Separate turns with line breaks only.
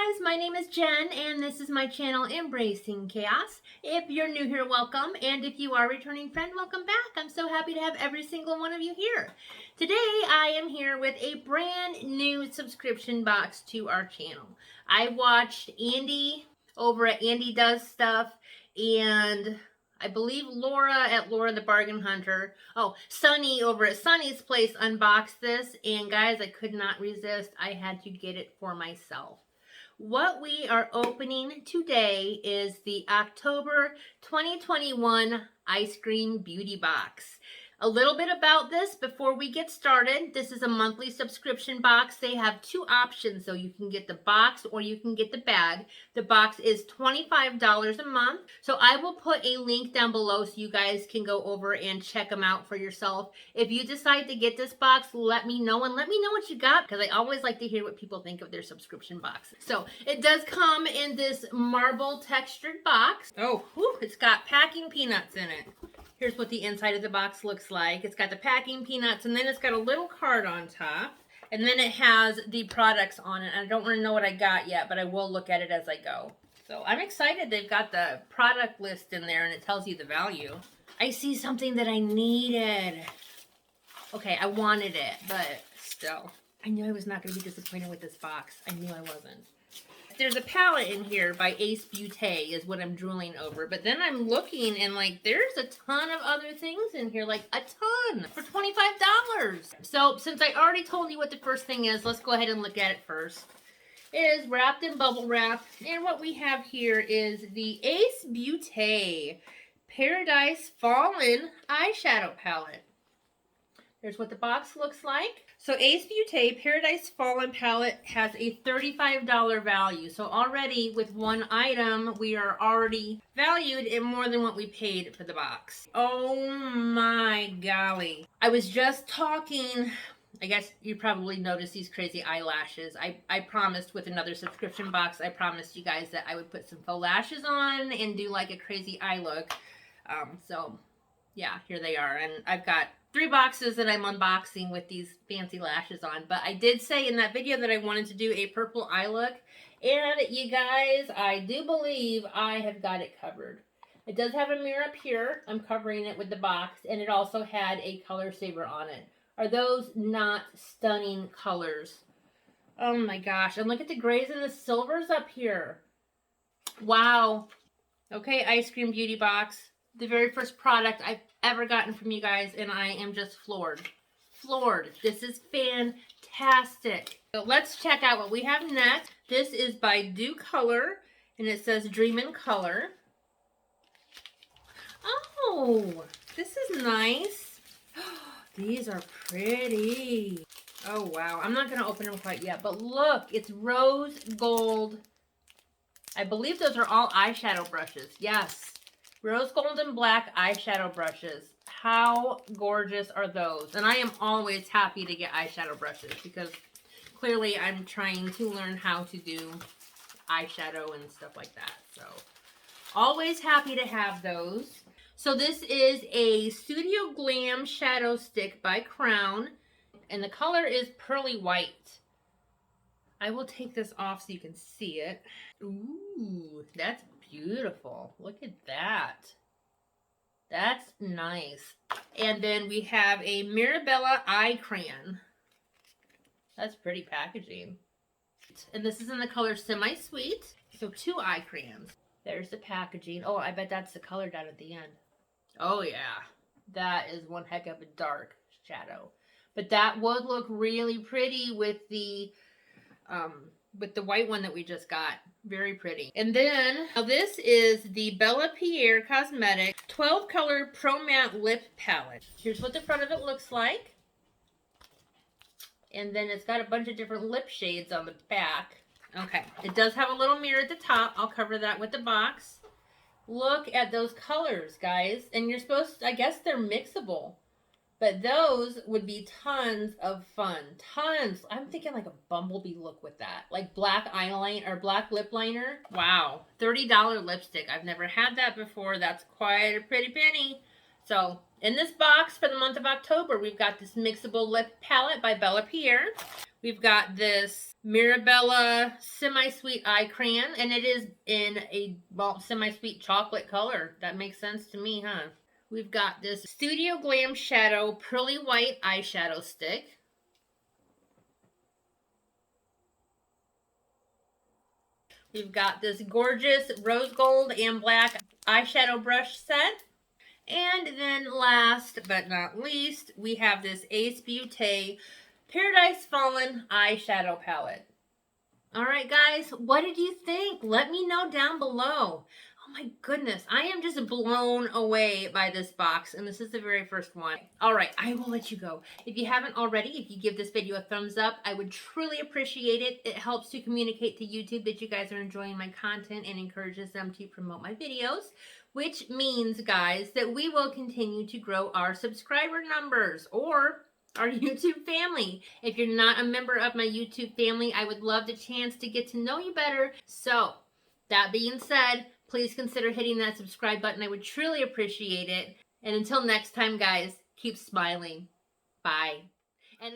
guys, my name is Jen and this is my channel Embracing Chaos. If you're new here, welcome, and if you are a returning friend, welcome back. I'm so happy to have every single one of you here. Today I am here with a brand new subscription box to our channel. I watched Andy over at Andy Does Stuff and I believe Laura at Laura the Bargain Hunter. Oh, Sunny over at Sunny's Place unboxed this. And guys, I could not resist. I had to get it for myself. What we are opening today is the October 2021 Eyescream Beauty Box. A little bit about this before we get started. This is a monthly subscription box. They have two options, so you can get the box or you can get the bag. The box is $25 a month. So I will put a link down below so you guys can go over and check them out for yourself. If you decide to get this box, let me know and let me know what you got, because I always like to hear what people think of their subscription boxes. So it does come in this marble textured box. Oh, whew, it's got packing peanuts in it. Here's what the inside of the box looks like. It's got the packing peanuts, and then it's got a little card on top. And then it has the products on it. I don't want to know what I got yet, but I will look at it as I go. So I'm excited they've got the product list in there, and it tells you the value. I see something that I needed. Okay, I wanted it, but still. I knew I was not going to be disappointed with this box. I knew I wasn't. There's a palette in here by Eyescream Beauty is what I'm drooling over. But then I'm looking and like there's a ton of other things in here, like a ton for $25. So since I already told you what the first thing is, let's go ahead and look at it first. It is wrapped in bubble wrap. And what we have here is the Eyescream Beauty Paradise Fallen eyeshadow palette. Here's what the box looks like. So Eyescream Beauty Paradise Fallen palette has a $35 value. So already with one item, we are already valued at more than what we paid for the box. Oh my golly. I was just talking, I guess you probably noticed these crazy eyelashes. I promised with another subscription box, I promised you guys that I would put some faux lashes on and do like a crazy eye look. So yeah, here they are. And I've got 3 boxes that I'm unboxing with these fancy lashes on. But I did say in that video that I wanted to do a purple eye look. And you guys, I do believe I have got it covered. It does have a mirror up here. I'm covering it with the box. And it also had a color saver on it. Are those not stunning colors? Oh my gosh. And look at the grays and the silvers up here. Wow. Okay, Eyescream Beauty Box. The very first product I've ever gotten from you guys, and I am just floored. Floored. This is fantastic. So let's check out what we have next. This is by Do Color, and it says Dream in Color. Oh, this is nice. These are pretty. Oh, wow. I'm not going to open them quite yet, but look, it's rose gold. I believe those are all eyeshadow brushes. Yes. Rose gold and black eyeshadow brushes. How gorgeous are those? And I am always happy to get eyeshadow brushes because clearly I'm trying to learn how to do eyeshadow and stuff like that. So always happy to have those. So this is a Studio Glam Shadow Stick by Crown. And the color is pearly white. I will take this off so you can see it. Ooh, that's beautiful. Look at that. That's nice. And then we have a Mirabella eye crayon. That's pretty packaging. And this is in the color Semi Sweet. So 2 eye crayons. There's the packaging. Oh, I bet that's the color down at the end. Oh yeah. That is one heck of a dark shadow. But that would look really pretty with the white one that we just got. Very pretty. And then, now this is the Bella Pierre Cosmetics 12 Color Pro Matte Lip Palette. Here's what the front of it looks like. And then it's got a bunch of different lip shades on the back. Okay, it does have a little mirror at the top. I'll cover that with the box. Look at those colors, guys. And you're supposed to, I guess they're mixable. But those would be tons of fun. Tons. I'm thinking like a bumblebee look with that. Like black eyeliner or black lip liner. Wow. $30 lipstick. I've never had that before. That's quite a pretty penny. So in this box for the month of October, we've got this mixable lip palette by Bella Pierre. We've got this Mirabella semi-sweet eye crayon, and it is in a semi-sweet chocolate color. That makes sense to me, huh? We've got this Studio Glam Shadow Pearly White eyeshadow stick. We've got this gorgeous rose gold and black eyeshadow brush set. And then last but not least, we have this Ace Beauty Paradise Fallen eyeshadow palette. All right, guys, what did you think? Let me know down below. Oh my goodness, I am just blown away by this box, and this is the very first one. All right, I will let you go. If you haven't already, if you give this video a thumbs up, I would truly appreciate it. It helps to communicate to YouTube that you guys are enjoying my content and encourages them to promote my videos, which means, guys, that we will continue to grow our subscriber numbers, or our YouTube family. If you're not a member of my YouTube family, I would love the chance to get to know you better. So, that being said, please consider hitting that subscribe button. I would truly appreciate it. And until next time, guys, keep smiling. Bye. And